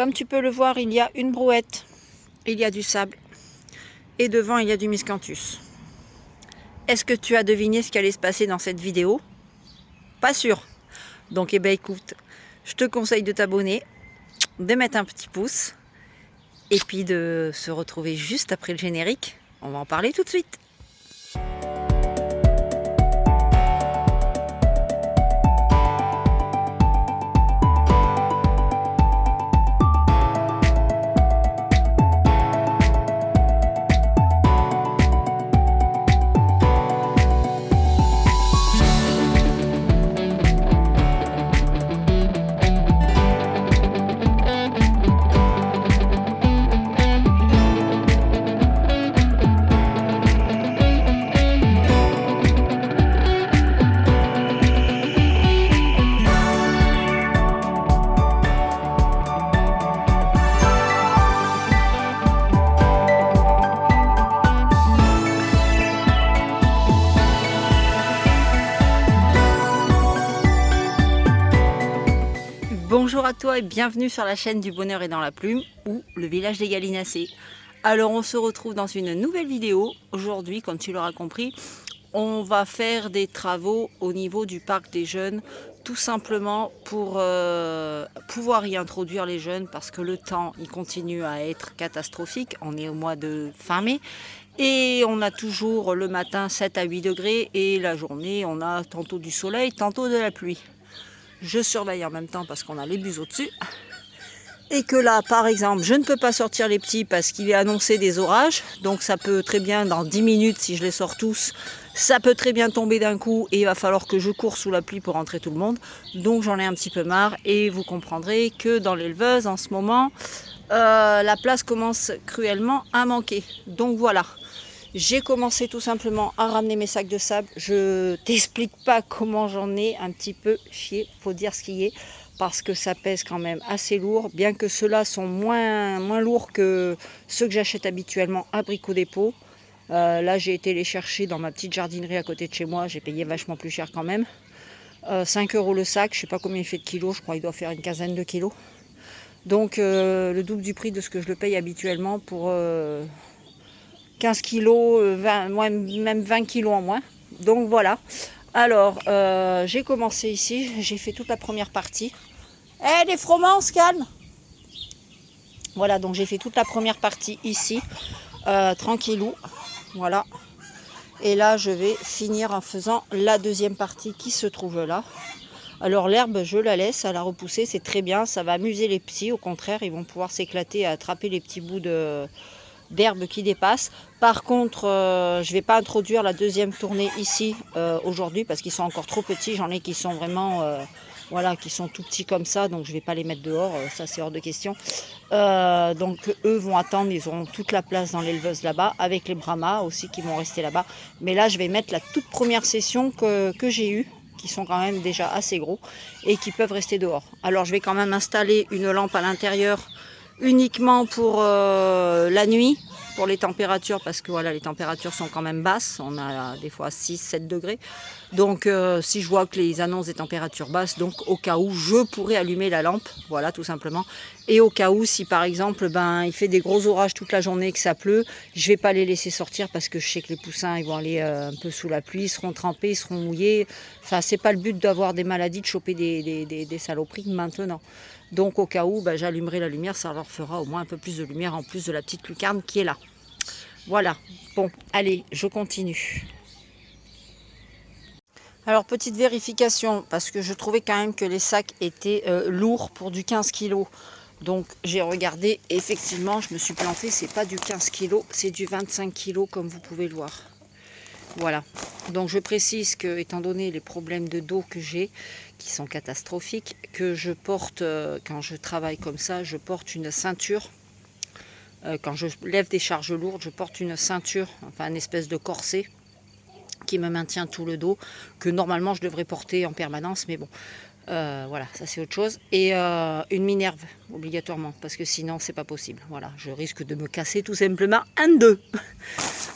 Comme tu peux le voir, il y a une brouette, il y a du sable et devant il y a du miscanthus. Est-ce que tu as deviné ce qui allait se passer dans cette vidéo? Pas sûr. Donc écoute, je te conseille de t'abonner, de mettre un petit pouce et puis de se retrouver juste après le générique. On va en parler tout de suite. Bonjour à toi et bienvenue sur la chaîne du bonheur et dans la plume ou le village des gallinacés. Alors on se retrouve dans une nouvelle vidéo. Aujourd'hui, comme tu l'auras compris, on va faire des travaux au niveau du parc des jeunes, tout simplement pour pouvoir y introduire les jeunes parce que le temps il continue à être catastrophique. On est au mois de fin mai et on a toujours le matin 7 à 8 degrés et la journée on a tantôt du soleil, tantôt de la pluie. Je surveille en même temps parce qu'on a les bus au-dessus. Et que là, par exemple, je ne peux pas sortir les petits parce qu'il est annoncé des orages. Donc ça peut très bien, dans 10 minutes, si je les sors tous, ça peut très bien tomber d'un coup et il va falloir que je cours sous la pluie pour rentrer tout le monde. Donc j'en ai un petit peu marre et vous comprendrez que dans l'éleveuse, en ce moment, la place commence cruellement à manquer. Donc voilà. J'ai commencé tout simplement à ramener mes sacs de sable. Je t'explique pas comment j'en ai un petit peu chié, faut dire ce qui est, parce que ça pèse quand même assez lourd, bien que ceux-là sont moins lourds que ceux que j'achète habituellement à Brico Dépôt. Là j'ai été les chercher dans ma petite jardinerie à côté de chez moi, j'ai payé vachement plus cher quand même. 5 € le sac, je sais pas combien il fait de kilos, je crois qu'il doit faire une quinzaine de kilos. Donc le double du prix de ce que je le paye habituellement pour 15 kilos, même 20 kilos en moins. Donc voilà. Alors, j'ai commencé ici. J'ai fait toute la première partie. Eh, les froment, on se calme. Voilà, donc j'ai fait toute la première partie ici. Tranquillou. Voilà. Et là, je vais finir en faisant la deuxième partie qui se trouve là. Alors l'herbe, je la laisse à la repousser. C'est très bien. Ça va amuser les petits. Au contraire, ils vont pouvoir s'éclater à attraper les petits bouts d'herbe qui dépasse. Par contre, je ne vais pas introduire la deuxième tournée ici aujourd'hui parce qu'ils sont encore trop petits. J'en ai qui sont vraiment, voilà, qui sont tout petits comme ça, donc je ne vais pas les mettre dehors, ça c'est hors de question. Donc eux vont attendre, ils auront toute la place dans l'éleveuse là-bas, avec les brahmas aussi qui vont rester là-bas. Mais là, je vais mettre la toute première session que j'ai eue, qui sont quand même déjà assez gros et qui peuvent rester dehors. Alors je vais quand même installer une lampe à l'intérieur uniquement pour la nuit, pour les températures, parce que voilà, les températures sont quand même basses, on a des fois 6-7 degrés. Donc si je vois que les annonces des températures basses, donc au cas où je pourrais allumer la lampe, voilà tout simplement. Et au cas où, si par exemple il fait des gros orages toute la journée, que ça pleut, je vais pas les laisser sortir parce que je sais que les poussins ils vont aller un peu sous la pluie, ils seront trempés, ils seront mouillés. Enfin, c'est pas le but d'avoir des maladies, de choper des saloperies maintenant. Donc au cas où, j'allumerai la lumière, ça leur fera au moins un peu plus de lumière en plus de la petite lucarne qui est là. Voilà, bon, allez, je continue. Alors petite vérification, parce que je trouvais quand même que les sacs étaient lourds pour du 15 kg. Donc j'ai regardé, effectivement, je me suis plantée, c'est pas du 15 kg, c'est du 25 kg comme vous pouvez le voir. Voilà, donc je précise que, étant donné les problèmes de dos que j'ai, qui sont catastrophiques, que je porte, quand je travaille comme ça, je porte une ceinture. Quand je lève des charges lourdes, je porte une ceinture, enfin une espèce de corset, qui me maintient tout le dos, que normalement je devrais porter en permanence, mais bon, voilà, ça c'est autre chose. Et une minerve, obligatoirement, parce que sinon c'est pas possible. Voilà, je risque de me casser tout simplement un d'eux.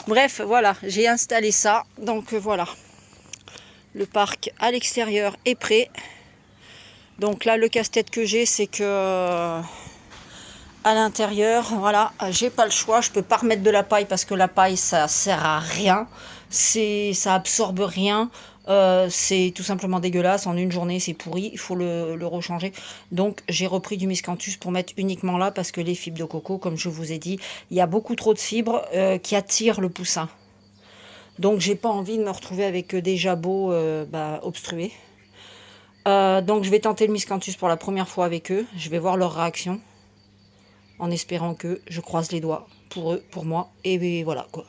Bref, voilà, j'ai installé ça, donc voilà. Le parc à l'extérieur est prêt. Donc là, le casse-tête que j'ai, c'est que à l'intérieur. Voilà, j'ai pas le choix, je peux pas remettre de la paille parce que la paille ça sert à rien, ça absorbe rien, c'est tout simplement dégueulasse. En une journée c'est pourri, il faut le rechanger. Donc j'ai repris du miscanthus pour mettre uniquement là parce que les fibres de coco, comme je vous ai dit, il y a beaucoup trop de fibres qui attirent le poussin. Donc j'ai pas envie de me retrouver avec des jabots obstrués. Donc je vais tenter le miscanthus pour la première fois avec eux, je vais voir leur réaction. En espérant que je croise les doigts pour eux, pour moi, et voilà quoi.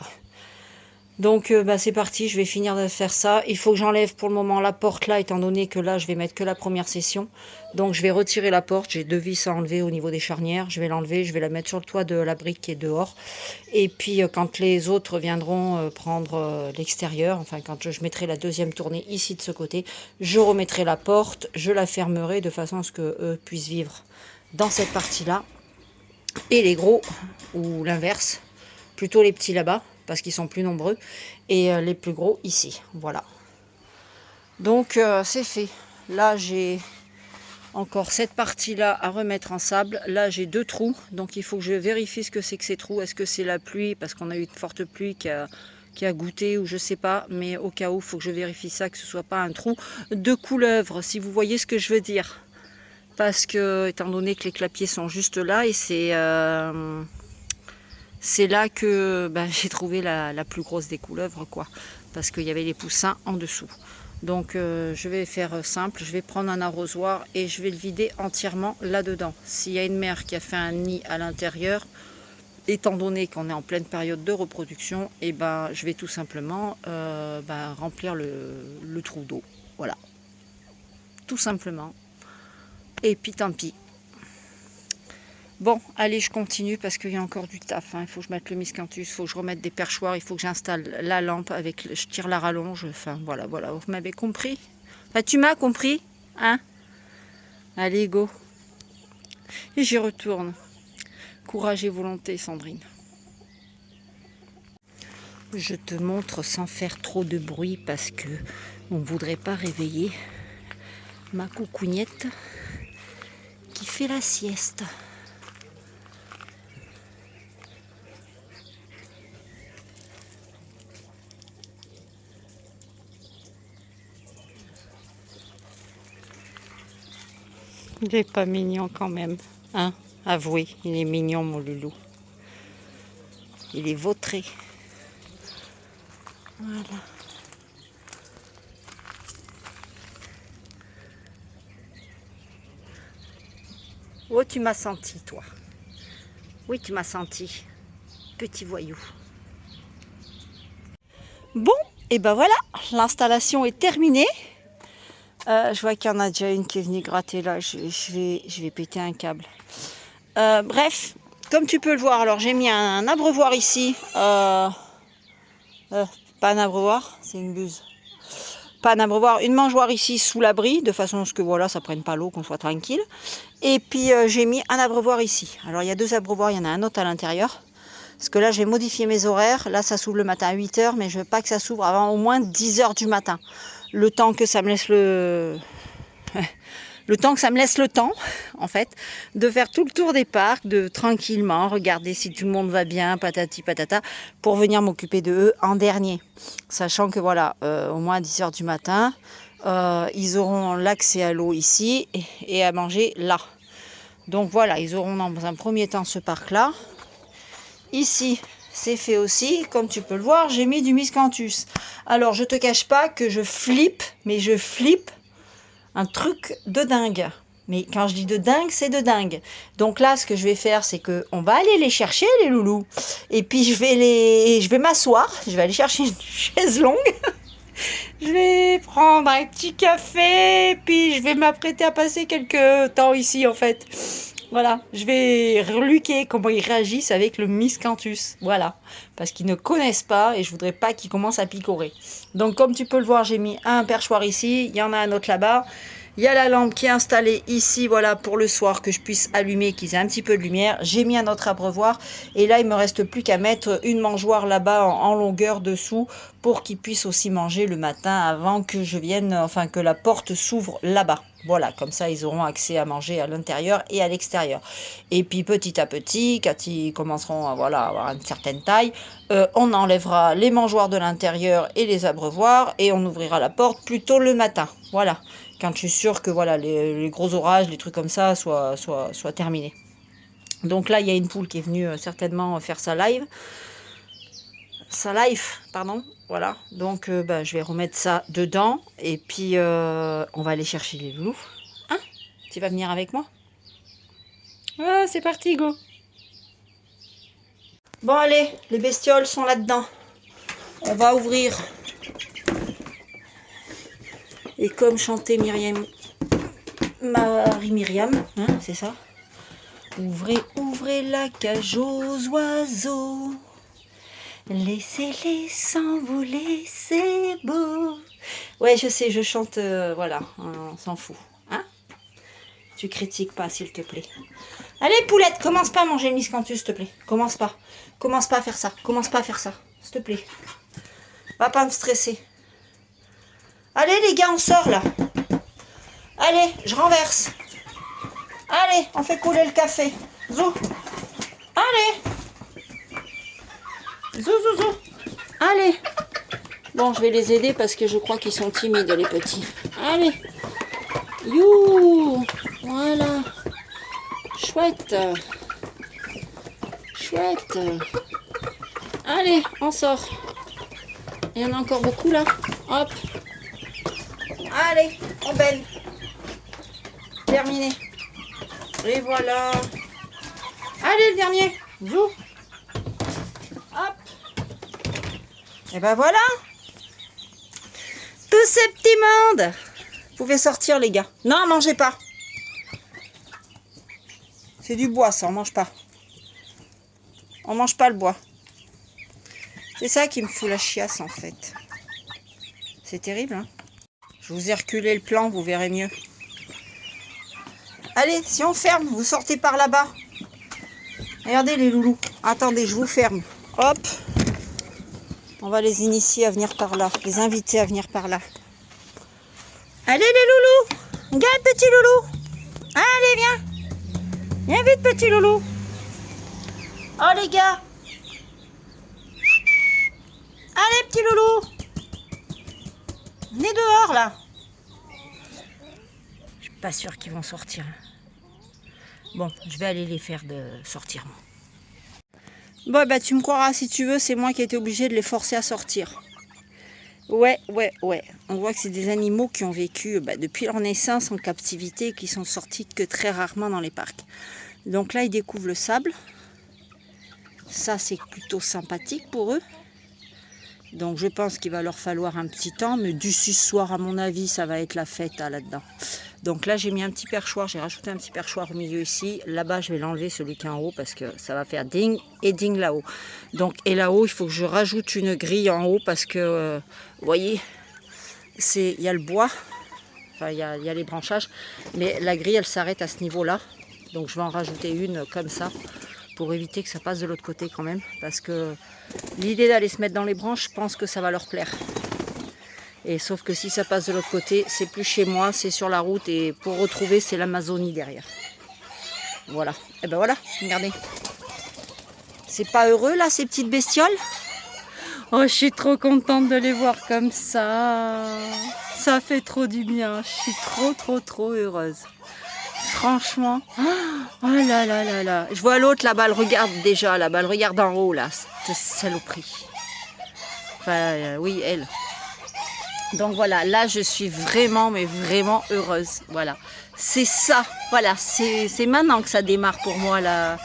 Donc c'est parti, je vais finir de faire ça. Il faut que j'enlève pour le moment la porte là, étant donné que là je vais mettre que la première session. Donc je vais retirer la porte, j'ai 2 vis à enlever au niveau des charnières. Je vais l'enlever, je vais la mettre sur le toit de la brique qui est dehors. Et puis quand les autres viendront prendre l'extérieur, enfin quand je mettrai la deuxième tournée ici de ce côté, je remettrai la porte, je la fermerai de façon à ce qu'eux puissent vivre dans cette partie là. Et les gros, ou l'inverse, plutôt les petits là-bas, parce qu'ils sont plus nombreux, et les plus gros ici, voilà. Donc c'est fait. Là j'ai encore cette partie-là à remettre en sable. Là j'ai 2 trous, donc il faut que je vérifie ce que c'est que ces trous. Est-ce que c'est la pluie, parce qu'on a eu de fortes pluies qui a goûté, ou je sais pas, mais au cas où, il faut que je vérifie ça, que ce soit pas un trou de couleuvre, si vous voyez ce que je veux dire. Parce que, étant donné que les clapiers sont juste là, et c'est là que j'ai trouvé la plus grosse des couleuvres, quoi. Parce qu'il y avait les poussins en dessous. Donc je vais faire simple, je vais prendre un arrosoir et je vais le vider entièrement là-dedans. S'il y a une mère qui a fait un nid à l'intérieur, étant donné qu'on est en pleine période de reproduction, et je vais tout simplement remplir le trou d'eau. Voilà. Tout simplement. Et puis tant pis. Bon, allez, je continue parce qu'il y a encore du taf. Il faut que je mette le miscanthus, il faut que je remette des perchoirs, il faut que j'installe la lampe avec, je tire la rallonge. Enfin, voilà, vous m'avez compris. Enfin, tu m'as compris, hein? Allez, go. Et j'y retourne. Courage et volonté, Sandrine. Je te montre sans faire trop de bruit parce que on ne voudrait pas réveiller ma coucougnette qui fait la sieste. Il est pas mignon quand même, hein? Avouez, il est mignon mon loulou. Il est vautré. Voilà. Oh, tu m'as senti, toi. Oui, tu m'as senti. Petit voyou. Bon, et voilà, l'installation est terminée. Je vois qu'il y en a déjà une qui est venue gratter là. Je vais péter un câble. Bref, comme tu peux le voir, alors j'ai mis un abreuvoir ici. Pas un abreuvoir, c'est une buse. Pas un abreuvoir, une mangeoire ici sous l'abri, de façon à ce que voilà, ça prenne pas l'eau, qu'on soit tranquille. Et puis j'ai mis un abreuvoir ici. Alors il y a 2 abreuvoirs, il y en a un autre à l'intérieur. Parce que là, j'ai modifié mes horaires. Là, ça s'ouvre le matin à 8 h, mais je veux pas que ça s'ouvre avant au moins 10 h du matin. Le temps que ça me laisse le temps, en fait, de faire tout le tour des parcs, de tranquillement regarder si tout le monde va bien, patati patata, pour venir m'occuper de eux en dernier. Sachant que voilà, au moins à 10 h du matin, ils auront l'accès à l'eau ici et à manger là. Donc voilà, ils auront dans un premier temps ce parc-là. Ici, c'est fait aussi, comme tu peux le voir, j'ai mis du miscanthus. Alors, je te cache pas que je flippe, mais je flippe un truc de dingue. Mais quand je dis de dingue, c'est de dingue. Donc là, ce que je vais faire, c'est que on va aller les chercher, les loulous. Et puis, je vais m'asseoir, je vais aller chercher une chaise longue. Je vais prendre un petit café, puis je vais m'apprêter à passer quelques temps ici, en fait. Voilà, je vais reluquer comment ils réagissent avec le miscanthus. Voilà, parce qu'ils ne connaissent pas et je voudrais pas qu'ils commencent à picorer. Donc comme tu peux le voir, j'ai mis un perchoir ici, il y en a un autre là-bas. Il y a la lampe qui est installée ici, voilà, pour le soir, que je puisse allumer, qu'ils aient un petit peu de lumière. J'ai mis un autre abreuvoir. Et là, il me reste plus qu'à mettre une mangeoire là-bas en longueur dessous pour qu'ils puissent aussi manger le matin avant que je vienne, enfin que la porte s'ouvre là-bas. Voilà, comme ça, ils auront accès à manger à l'intérieur et à l'extérieur. Et puis, petit à petit, quand ils commenceront à voilà, avoir une certaine taille, on enlèvera les mangeoires de l'intérieur et les abreuvoirs et on ouvrira la porte plutôt le matin. Voilà. Quand je suis sûre que voilà, les gros orages, les trucs comme ça soient terminés. Donc là, il y a une poule qui est venue certainement faire sa live. Pardon. Voilà. Donc je vais remettre ça dedans. Et puis, on va aller chercher les loulous. Hein? Tu vas venir avec moi? Ah, c'est parti, go! Bon, allez, les bestioles sont là-dedans. On va ouvrir. Et comme chantait Marie-Myriam, hein, c'est ça? Ouvrez, ouvrez la cage aux oiseaux. Laissez-les s'envoler, c'est beau. Ouais, je sais, je chante, voilà, on s'en fout. Hein? Tu critiques pas, s'il te plaît. Allez, poulette, commence pas à manger le miscanthus, s'il te plaît. Commence pas. Commence pas à faire ça. Commence pas à faire ça, s'il te plaît. Va pas me stresser. Allez les gars, on sort là. Allez, je renverse. Allez, on fait couler le café. Zou. Allez. Zou, zou, zou. Allez. Bon, je vais les aider parce que je crois qu'ils sont timides les petits. Allez. You. Voilà. Chouette. Chouette. Allez, on sort. Il y en a encore beaucoup là. Hop. Allez, on baigne. Terminé. Et voilà. Allez, le dernier. Zou. Hop. Et ben voilà. Tous ces petits mondes. Vous pouvez sortir, les gars. Non, mangez pas. C'est du bois, ça, on mange pas. On mange pas le bois. C'est ça qui me fout la chiasse, en fait. C'est terrible, hein. Je vous ai reculé le plan, vous verrez mieux. Allez, si on ferme, vous sortez par là-bas. Regardez les loulous. Attendez, je vous ferme. Hop. On va les initier à venir par là. Les inviter à venir par là. Allez les loulous. Regarde petit loulou. Allez, viens. Viens vite petit loulou. Oh les gars. Allez petit loulou. Venez dehors là. Je suis pas sûre qu'ils vont sortir. Bon, je vais aller les faire sortir. Bon, bah tu me croiras si tu veux, c'est moi qui ai été obligée de les forcer à sortir. Ouais. On voit que c'est des animaux qui ont vécu depuis leur naissance en captivité et qui sont sortis que très rarement dans les parcs. Donc là, ils découvrent le sable. Ça, c'est plutôt sympathique pour eux. Donc je pense qu'il va leur falloir un petit temps, mais d'ici ce soir, à mon avis, ça va être la fête là-dedans. Donc là, j'ai mis un petit perchoir, j'ai rajouté un petit perchoir au milieu ici. Là-bas, je vais l'enlever, celui qui est en haut, parce que ça va faire ding et ding là-haut. Donc, et là-haut, il faut que je rajoute une grille en haut, parce que, vous voyez, il y a le bois, enfin, il y a les branchages, mais la grille, elle s'arrête à ce niveau-là. Donc, je vais en rajouter une comme ça, pour éviter que ça passe de l'autre côté quand même, parce que l'idée d'aller se mettre dans les branches, je pense que ça va leur plaire. Et sauf que si ça passe de l'autre côté, c'est plus chez moi, c'est sur la route, et pour retrouver, c'est l'Amazonie derrière. Voilà. Et ben voilà, regardez. C'est pas heureux là, ces petites bestioles? Oh, je suis trop contente de les voir comme ça. Ça fait trop du bien. Je suis trop heureuse. Franchement. Oh là là là là. Je vois l'autre là-bas, elle regarde déjà là-bas, elle regarde en haut là, cette saloperie. Enfin, oui, elle. Donc voilà, là je suis vraiment, mais vraiment heureuse. Voilà, c'est ça. Voilà, c'est maintenant que ça démarre pour moi la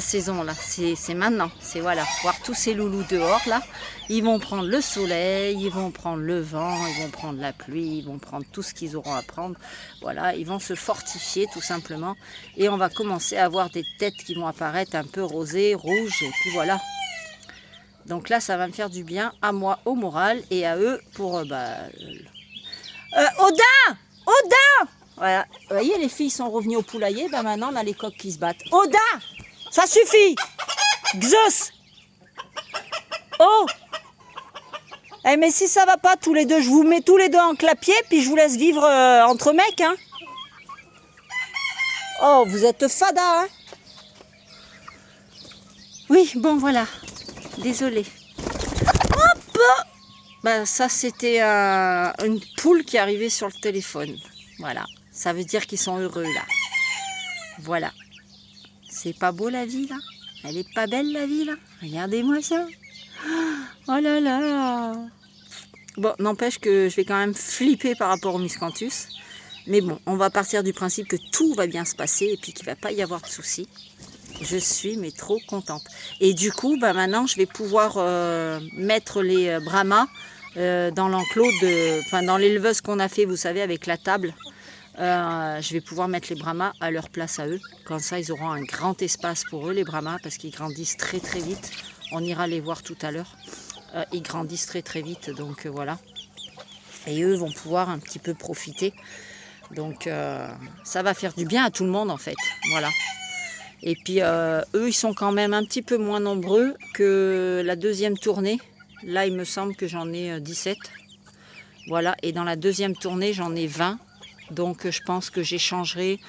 saison là. C'est maintenant. C'est voilà, voir tous ces loulous dehors là. Ils vont prendre le soleil, ils vont prendre le vent, ils vont prendre la pluie, ils vont prendre tout ce qu'ils auront à prendre. Voilà, ils vont se fortifier tout simplement. Et on va commencer à avoir des têtes qui vont apparaître un peu rosées, rouges. Et puis voilà. Donc là, ça va me faire du bien à moi, au moral, et à eux pour... Odin! Odin! Voilà. Vous voyez, les filles sont revenues au poulailler. Ben maintenant, on a les coqs qui se battent. Oda, ça suffit. Xos. Oh. Eh, mais si ça va pas tous les deux, je vous mets tous les deux en clapier, puis je vous laisse vivre entre mecs. Hein. Oh, vous êtes fada. Hein. Oui, bon, voilà. Désolée. Hop. Ben, ça, c'était une poule qui arrivait sur le téléphone. Voilà. Ça veut dire qu'ils sont heureux, là. Voilà. C'est pas beau, la vie, là? Elle est pas belle, la vie, là? Regardez-moi ça. Oh là là. Bon, n'empêche que je vais quand même flipper par rapport au miscanthus. Mais bon, on va partir du principe que tout va bien se passer et puis qu'il ne va pas y avoir de soucis. Je suis mais trop contente. Et du coup, bah maintenant, je vais pouvoir mettre les brahmas dans l'enclos, dans l'éleveuse qu'on a fait, vous savez, avec la table. Je vais pouvoir mettre les brahmas à leur place à eux. Comme ça, ils auront un grand espace pour eux, les brahmas, parce qu'ils grandissent très très vite. On ira les voir tout à l'heure. Ils grandissent très très vite, donc voilà. Et eux vont pouvoir un petit peu profiter. Donc ça va faire du bien à tout le monde en fait. Voilà. Et puis eux, ils sont quand même un petit peu moins nombreux que la deuxième tournée. Là, il me semble que j'en ai 17. Voilà. Et dans la deuxième tournée, j'en ai 20. Donc je pense que j'échangerai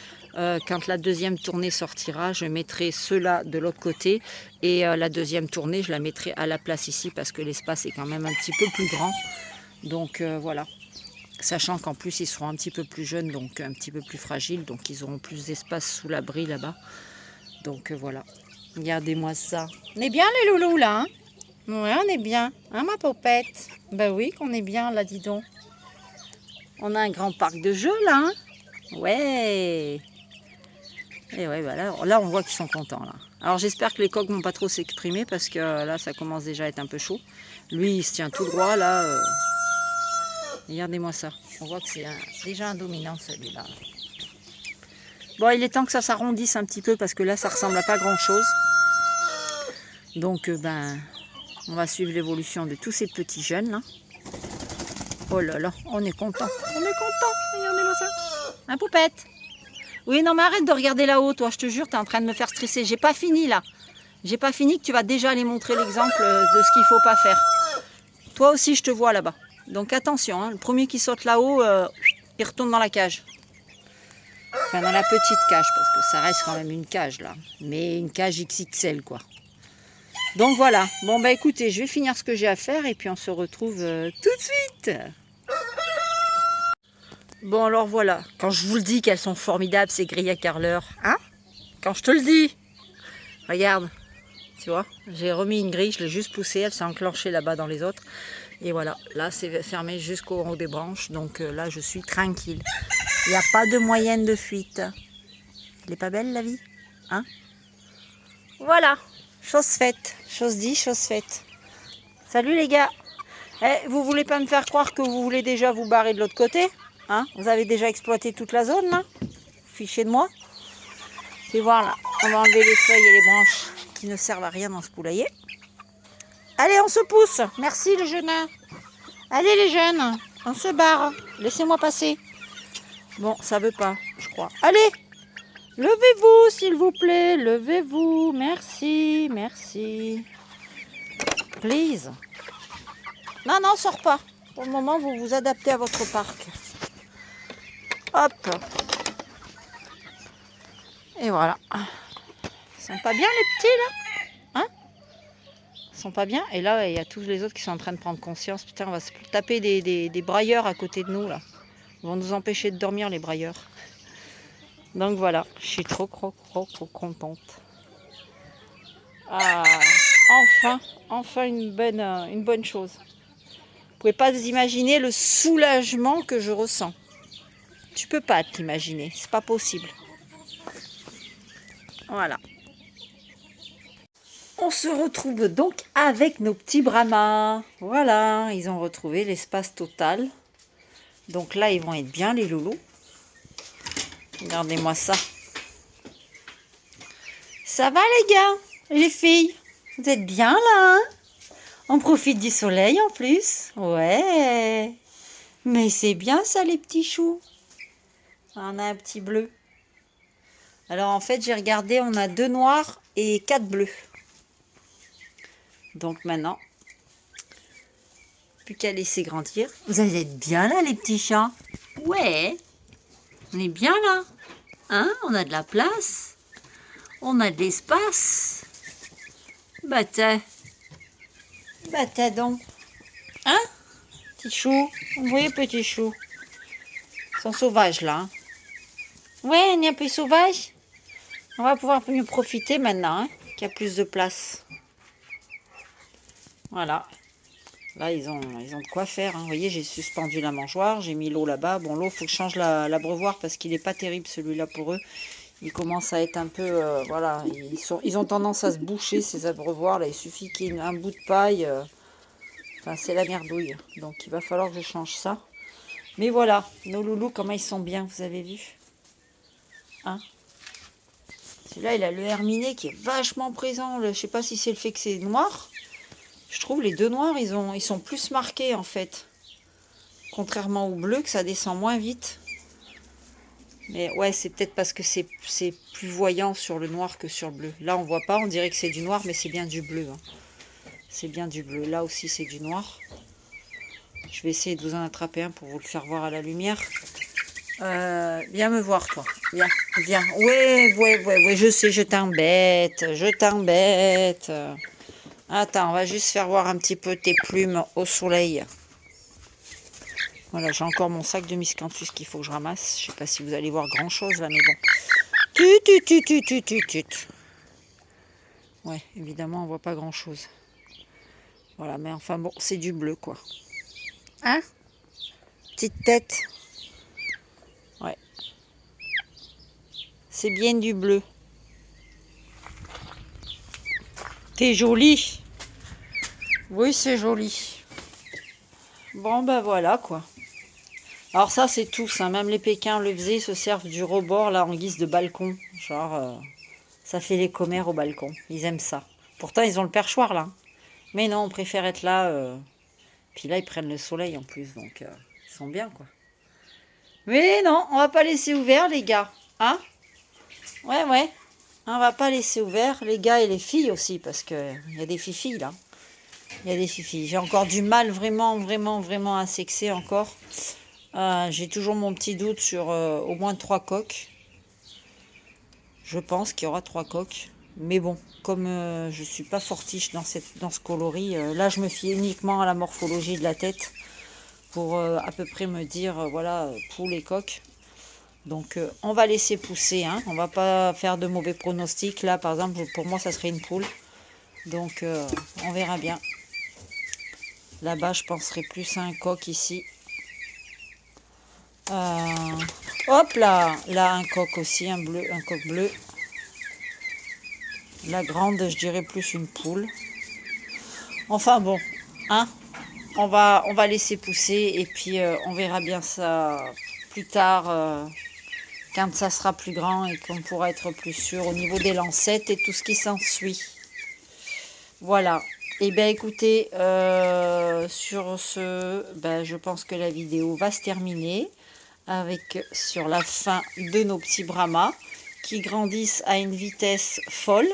quand la deuxième tournée sortira. Je mettrai ceux-là de l'autre côté. Et la deuxième tournée, je la mettrai à la place ici parce que l'espace est quand même un petit peu plus grand. Donc voilà. Sachant qu'en plus, ils seront un petit peu plus jeunes, donc un petit peu plus fragiles. Donc ils auront plus d'espace sous l'abri là-bas. Donc voilà. Regardez-moi ça. On est bien les loulous là, hein? Ouais, on est bien. Hein, ma popette? Ben oui, qu'on est bien là, dis donc. On a un grand parc de jeux là, hein? Ouais. Et ouais, bah là, on voit qu'ils sont contents là. Alors j'espère que les coqs vont pas trop s'exprimer parce que là, ça commence déjà à être un peu chaud. Lui, il se tient tout droit là. Regardez-moi ça. On voit que c'est déjà un dominant celui-là. Bon, il est temps que ça s'arrondisse un petit peu parce que là, ça ressemble à pas grand-chose. Donc, on va suivre l'évolution de tous ces petits jeunes là. Oh là là, on est content. On est content. Regardez-moi ça. Un poupette. Oui, non, mais arrête de regarder là-haut, toi. Je te jure, tu es en train de me faire stresser. J'ai pas fini là. J'ai pas fini que tu vas déjà aller montrer l'exemple de ce qu'il faut pas faire. Toi aussi, je te vois là-bas. Donc attention, hein, le premier qui saute là-haut, il retourne dans la cage. Enfin, dans la petite cage, parce que ça reste quand même une cage là. Mais une cage XXL quoi. Donc voilà. Bon bah écoutez, je vais finir ce que j'ai à faire et puis on se retrouve tout de suite. Bon alors voilà. Quand je vous le dis qu'elles sont formidables ces grilles à carreleurs. Hein? Quand je te le dis. Regarde. Tu vois, j'ai remis une grille, je l'ai juste poussée, elle s'est enclenchée là-bas dans les autres. Et voilà, là c'est fermé jusqu'au haut des branches, donc là je suis tranquille. Il n'y a pas de moyenne de fuite. Elle n'est pas belle la vie? Hein? Voilà, chose faite, chose dit, chose faite. Salut les gars. Eh, vous voulez pas me faire croire que vous voulez déjà vous barrer de l'autre côté? Hein? Vous avez déjà exploité toute la zone là? Fichez de moi. Et voilà, on va enlever les feuilles et les branches qui ne servent à rien dans ce poulailler. Allez, on se pousse. Merci les jeunes. Allez les jeunes, on se barre. Laissez-moi passer. Bon, ça veut pas, je crois. Allez, levez-vous s'il vous plaît. Levez-vous. Merci, merci. Please. Non, non, sors pas. Pour le moment, vous vous adaptez à votre parc. Hop. Et voilà. Ils sont pas bien les petits là? Hein? Ils sont pas bien. Et là, il y a tous les autres qui sont en train de prendre conscience. Putain, on va se taper des brailleurs à côté de nous là. Ils vont nous empêcher de dormir les brailleurs. Donc voilà, je suis trop contente. Ah, enfin une bonne chose. Vous pouvez pas vous imaginer le soulagement que je ressens. Tu peux pas t'imaginer, c'est pas possible. Voilà. On se retrouve donc avec nos petits brahmas. Voilà, ils ont retrouvé l'espace total. Donc là, ils vont être bien les loulous. Regardez-moi ça. Ça va les gars, les filles? Vous êtes bien là, hein? On profite du soleil en plus. Ouais. Mais c'est bien ça les petits choux. On a un petit bleu. Alors en fait, j'ai regardé, on a 2 noirs et 4 bleus. Donc maintenant, plus qu'à laisser grandir. Vous allez être bien là, les petits chats? Ouais, on est bien là. Hein? On a de la place. On a de l'espace. Bah t'as donc. Hein? Petit chou. Oui, petit chou. Ils sont sauvages là. Hein? Ouais, on est un peu sauvage. On va pouvoir mieux profiter maintenant, hein, qu'il y a plus de place. Voilà. Là, ils ont de quoi faire. Hein. Vous voyez, j'ai suspendu la mangeoire, j'ai mis l'eau là-bas. Bon, l'eau, il faut que je change l'abreuvoir parce qu'il n'est pas terrible celui-là pour eux. Il commence à être un peu... voilà, ils ont tendance à se boucher, ces abreuvoirs. Là, il suffit qu'il y ait un bout de paille. Enfin, c'est la merdouille. Donc, il va falloir que je change ça. Mais voilà, nos loulous, comment ils sont bien, vous avez vu? Hein? Celui-là, il a le herminé qui est vachement présent. Je ne sais pas si c'est le fait que c'est noir. Je trouve les 2 noirs, ils sont plus marqués en fait. Contrairement au bleu, que ça descend moins vite. Mais ouais, c'est peut-être parce que c'est plus voyant sur le noir que sur le bleu. Là, on voit pas, on dirait que c'est du noir, mais c'est bien du bleu. Hein. C'est bien du bleu. Là aussi, c'est du noir. Je vais essayer de vous en attraper un pour vous le faire voir à la lumière. Viens me voir, toi. Viens, viens. Ouais, je sais, je t'embête. Attends, on va juste faire voir un petit peu tes plumes au soleil. Voilà, j'ai encore mon sac de miscanthus qu'il faut que je ramasse. Je sais pas si vous allez voir grand chose là, mais bon. Tut. Ouais, évidemment, on voit pas grand chose. Voilà, mais enfin bon, c'est du bleu quoi. Hein? Petite tête. Ouais. C'est bien du bleu. T'es jolie. Oui, c'est joli. Bon, ben voilà quoi. Alors ça, c'est tous, hein. Même les Pékins le faisaient, ils se servent du rebord là en guise de balcon. Genre, ça fait les commères au balcon. Ils aiment ça. Pourtant, ils ont le perchoir là. Mais non, on préfère être là. Puis là, ils prennent le soleil en plus, donc ils sont bien quoi. Mais non, on va pas laisser ouvert les gars. Hein? Ouais. On va pas laisser ouvert les gars et les filles aussi, parce qu'il y a des filles là. Il y a des filles. J'ai encore du mal vraiment à sexer encore. J'ai toujours mon petit doute sur au moins 3 coques. Je pense qu'il y aura 3 coques. Mais bon, comme je ne suis pas fortiche dans ce coloris, là je me fie uniquement à la morphologie de la tête pour à peu près me dire, voilà, poules et coques. Donc on va laisser pousser, hein. On va pas faire de mauvais pronostics. Là par exemple, pour moi ça serait une poule. Donc on verra bien. Là-bas je penserais plus à un coq ici. Hop là, un coq aussi, un coq bleu. La grande, je dirais plus une poule. Enfin bon, hein, on va laisser pousser et puis on verra bien ça plus tard quand ça sera plus grand et qu'on pourra être plus sûr au niveau des lancettes et tout ce qui s'ensuit. Voilà. Et bien écoutez, sur ce, je pense que la vidéo va se terminer. Sur la fin de nos petits Brahmas qui grandissent à une vitesse folle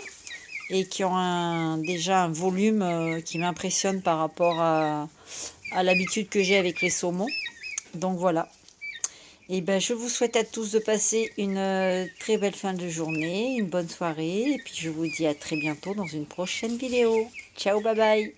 et qui ont déjà un volume qui m'impressionne par rapport à l'habitude que j'ai avec les saumons. Donc voilà. Et je vous souhaite à tous de passer une très belle fin de journée, une bonne soirée et puis je vous dis à très bientôt dans une prochaine vidéo. Ciao, bye bye.